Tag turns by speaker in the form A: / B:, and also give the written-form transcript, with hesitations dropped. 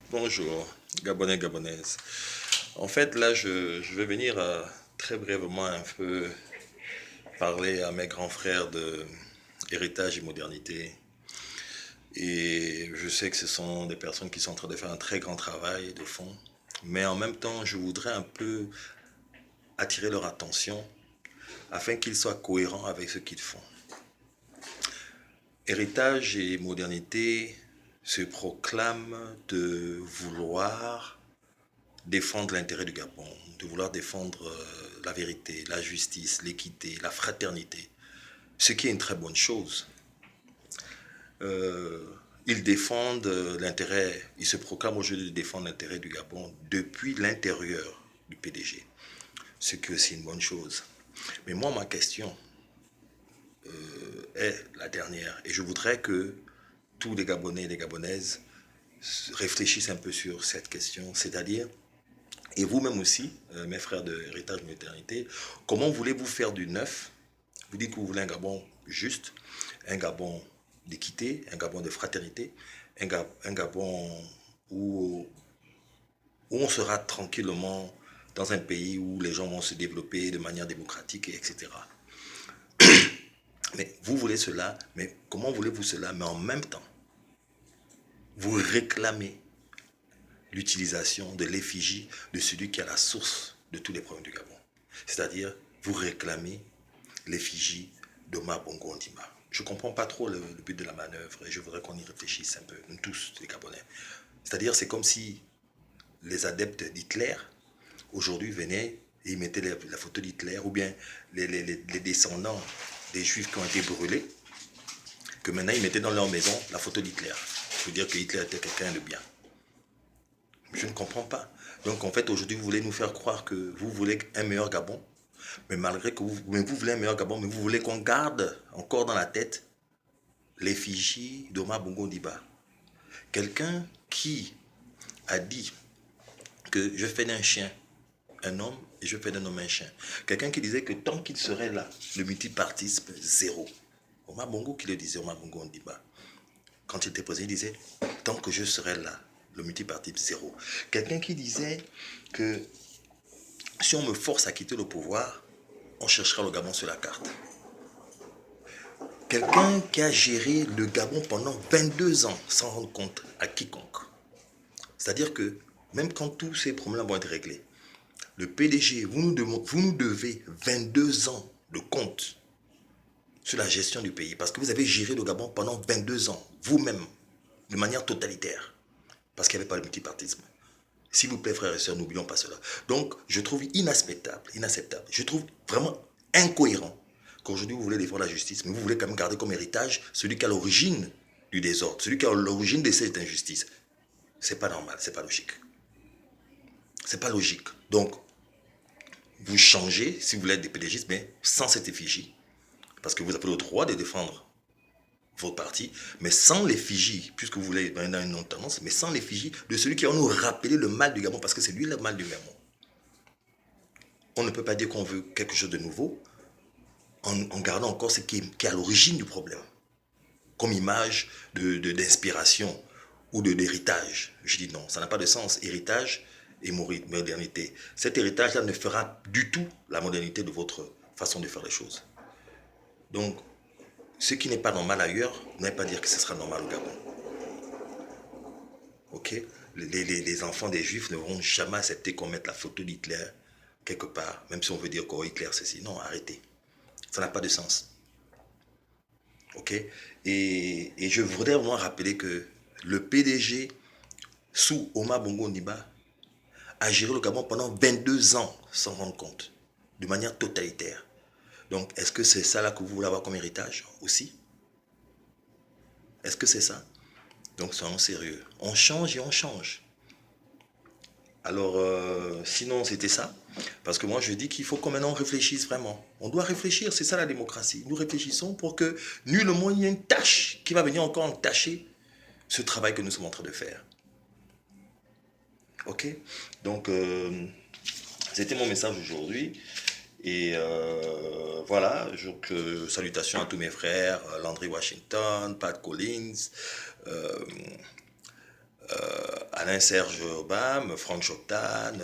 A: Bonjour, Gabonais, Gabonaises. En fait, là, je vais venir très brièvement un peu parler à mes grands frères de héritage et modernité. Et je sais que ce sont des personnes qui sont en train de faire un très grand travail de fond. Mais en même temps, je voudrais un peu attirer leur attention afin qu'ils soient cohérents avec ce qu'ils font. Héritage et modernité se proclament de vouloir défendre l'intérêt du Gabon, de vouloir défendre la vérité, la justice, l'équité, la fraternité, ce qui est une très bonne chose. Euh, ils défendent l'intérêt, ils se proclament aujourd'hui de défendre l'intérêt du Gabon depuis l'intérieur du PDG, ce qui est aussi une bonne chose. Mais moi, ma question est la dernière, et je voudrais que tous les Gabonais et les Gabonaises réfléchissent un peu sur cette question, c'est-à-dire, et vous-même aussi, mes frères de héritage de maternité, comment voulez-vous faire du neuf? Vous dites que vous voulez un Gabon juste, un Gabon d'équité, un Gabon de fraternité, un Gabon où, où on sera tranquillement dans un pays où les gens vont se développer de manière démocratique, etc. Mais vous voulez cela, mais comment voulez-vous cela? Mais en même temps, vous réclamez l'utilisation de l'effigie de celui qui est à la source de tous les problèmes du Gabon. C'est-à-dire, vous réclamez l'effigie d'Omar Bongo Ondimba. Je ne comprends pas trop le but de la manœuvre et je voudrais qu'on y réfléchisse un peu, nous tous, les Gabonais. C'est-à-dire, c'est comme si les adeptes d'Hitler, aujourd'hui, venaient et ils mettaient la photo d'Hitler, ou bien les descendants des Juifs qui ont été brûlés, que maintenant ils mettaient dans leur maison la photo d'Hitler. Je veux dire que Hitler était quelqu'un de bien. Je ne comprends pas. Donc en fait, aujourd'hui, vous voulez nous faire croire que vous voulez un meilleur Gabon, mais malgré que vous voulez un meilleur Gabon, mais vous voulez qu'on garde encore dans la tête l'effigie d'Omar Bongo Ondimba. Quelqu'un qui a dit que je fais d'un chien un homme et je fais d'un homme un chien. Quelqu'un qui disait que tant qu'il serait là, le multipartisme zéro. Omar Bongo qui le disait, Omar Bongo Ondimba. Quand il était président, il disait tant que je serai là, le multipartisme zéro. Quelqu'un qui disait que si on me force à quitter le pouvoir, on cherchera le Gabon sur la carte. Quelqu'un qui a géré le Gabon pendant 22 ans sans rendre compte à quiconque. C'est-à-dire que même quand tous ces problèmes vont être réglés, le PDG, vous nous devez 22 ans de compte sur la gestion du pays parce que vous avez géré le Gabon pendant 22 ans, vous-même, de manière totalitaire, parce qu'il n'y avait pas de multipartisme. S'il vous plaît, frères et sœurs, n'oublions pas cela. Donc, je trouve inacceptable, je trouve vraiment incohérent qu'aujourd'hui vous voulez défendre la justice, mais vous voulez quand même garder comme héritage celui qui est à l'origine du désordre, celui qui est à l'origine de cette injustice. C'est pas normal, c'est pas logique. C'est pas logique. Donc, vous changez si vous voulez être des pédégistes, mais sans cette effigie. Parce que vous avez le droit de défendre votre parti, mais sans l'effigie, puisque vous voulez dans une autre tendance, mais sans l'effigie de celui qui va nous rappeler le mal du Gabon, parce que c'est lui le mal du Gabon. On ne peut pas dire qu'on veut quelque chose de nouveau en gardant encore ce qui est à l'origine du problème, comme image d'inspiration ou d'héritage. Je dis non, ça n'a pas de sens. Héritage et modernité. Cet héritage-là ne fera du tout la modernité de votre façon de faire les choses. Donc, ce qui n'est pas normal ailleurs, ne veut pas dire que ce sera normal au Gabon. Ok? Les enfants des Juifs ne vont jamais accepter qu'on mette la photo d'Hitler quelque part, même si on veut dire que Hitler c'est non, arrêtez. Ça n'a pas de sens. Ok? Et je voudrais vraiment rappeler que le PDG sous Omar Bongo Ondimba a géré le Gabon pendant 22 ans sans rendre compte, de manière totalitaire. Donc, est-ce que c'est ça là que vous voulez avoir comme héritage aussi? Est-ce que c'est ça? Donc, soyons sérieux. On change et on change. Alors, sinon, c'était ça. Parce que moi, je dis qu'il faut que maintenant on réfléchisse vraiment. On doit réfléchir, c'est ça la démocratie. Nous réfléchissons pour que nullement il y ait une tâche qui va venir encore entacher ce travail que nous sommes en train de faire. Ok? Donc, c'était mon message aujourd'hui. Et voilà, donc, salutations à tous mes frères, Landry Washington, Pat Collins, Alain Alain Serge Obam, Franck Choptan,